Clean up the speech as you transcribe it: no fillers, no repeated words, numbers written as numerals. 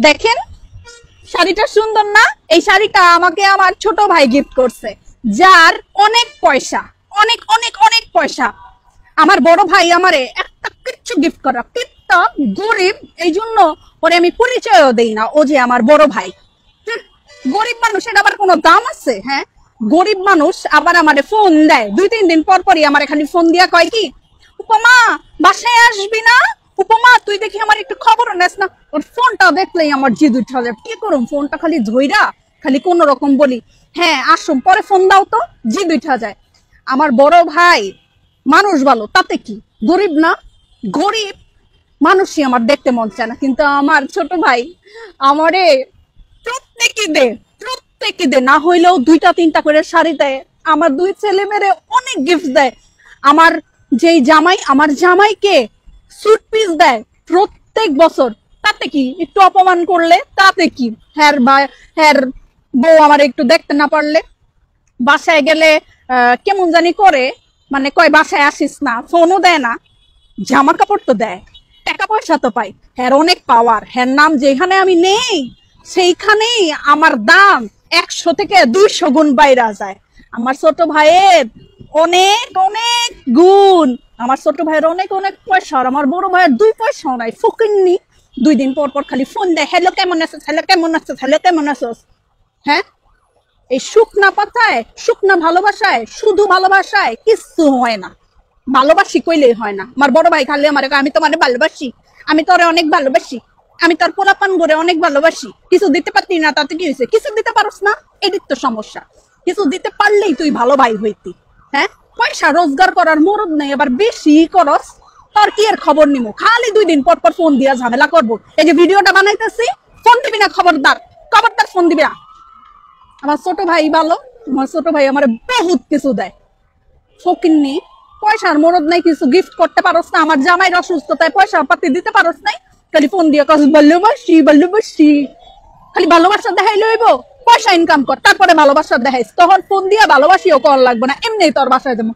দেখেন শাড়িটা সুন্দর না? এই শাড়িটা আমাকে আমার ছোট ভাই গিফট করছে, যার অনেক পয়সা, অনেক অনেক অনেক পয়সা। আমার বড় ভাই আমারে একটা কিচ্ছু গিফট করা, কিন্তু গরিব, এই জন্য ওরে আমি পরিচয়ও দেই না, ও যে আমার বড় ভাই। গরিব মানুষের আবার কোনো দাম আছে? হ্যাঁ, গরিব মানুষ আবার আমারে ফোন দেয় 2-3 দিন পর পরই। আমার এখানে ফোন দিয়া কয় কি, উপমা বাসায় আসবি না? উপমা তুই দেখি আমার একটু খবর নেস না? ওর ফোনটা দেখলেই আমার জিদ উঠে যায়। কি করুম, ফোনটা খালি ধইরা খালি কোন রকম বলি হ্যাঁ আসুম, পরে ফোন দাও তো, জিদ উঠা যায়। আমার বড় ভাই মানুষ ভালো, তাতে কি? গরিব না? গরিব মানুষই আমার দেখতে মন চায় না, কিন্তু আমার ছোট ভাই আমারে প্রত্যেকে দে, না হইলেও 2-3টা করে শাড়ি দেয়। আমার 2 ছেলে মেয়েরে অনেক গিফট দেয়। আমার যেই জামাই, আমার জামাইকে স্যুট পিস দেয় প্রত্যেক বছর। তাতে কি? একটু অপমান করলে তাতে কি? হ্যার বউ আমার একটু দেখতে না পারলে, বাসায় গেলে কেমন জানি করে, মানে কয় বাসায় আসিস না, ফোনও দেয় না, জামা কাপড় তো দেয়, টাকা পয়সা তো পাই। হ্যার অনেক পাওয়ার, হ্যার নাম যেখানে আমি নেই সেইখানেই আমার দাম 100 থেকে 200 গুণ বাইরা যায়। আমার ছোট ভাইয়ের অনেক অনেক গুণ, আমার ছোট ভাইয়ের অনেক অনেক পয়সা, আর আমার বড় ভাইয়ের 2 পয়সাও নাই, ফকিন্নি। 2 দিন পর পর খালি ফোন দেয়, হ্যালো কেমন আছিস, হ্যালো কেমন আছিস, হ্যালো কেমন আছিস। হ্যাঁ, এই শুকনা পাতায়, শুকনা ভালোবাসায়, শুধু ভালোবাসায় কিচ্ছু হয় না। ভালোবাসি কইলেই হয় না। আমার বড় ভাই খালি আমার আমি তোমারে ভালোবাসি, আমি তোরে অনেক ভালোবাসি, আমি তোর পোলাপান করে অনেক ভালোবাসি। কিছু দিতে পারতি না, তাতে কি হয়েছে? কিছু দিতে পারস না, এদিক তো সমস্যা। কিছু দিতে পারলেই তুই ভালো ভাই হইতি। হ্যাঁ, পয়সা রোজগার করার মরদ নেই, আবার বেশি করস। তোর কি এর খবর নিমু? খালি 2 দিন পর পর ফোন দিয়া ঝামেলা করবো। এই যে ভিডিওটা বানাইতেছি, ফোন দিবি না, খবরদার খবরদার ফোন দিবি না। আমার ছোট ভাই ভালো, আমার ছোট ভাই আমার বহুত কিছু দেয়। ফকিন্নি, পয়সার মরদ নাই, কিছু গিফট করতে পারস না। আমার জামাইয়ের অসুস্থতায় পয়সা পাতি দিতে পারস নাই, খালি ফোন দিয়ে কাজ ভালোবাসি ভালোবাসি। খালি ভালোবাসা দেখাই লইব, পয়সা ইনকাম কর, তারপরে ভালোবাসা দেখাইস, তখন ফোন দিয়া ভালোবাসিও কর লাগবে না, এমনি তোর বাসায় দেবো।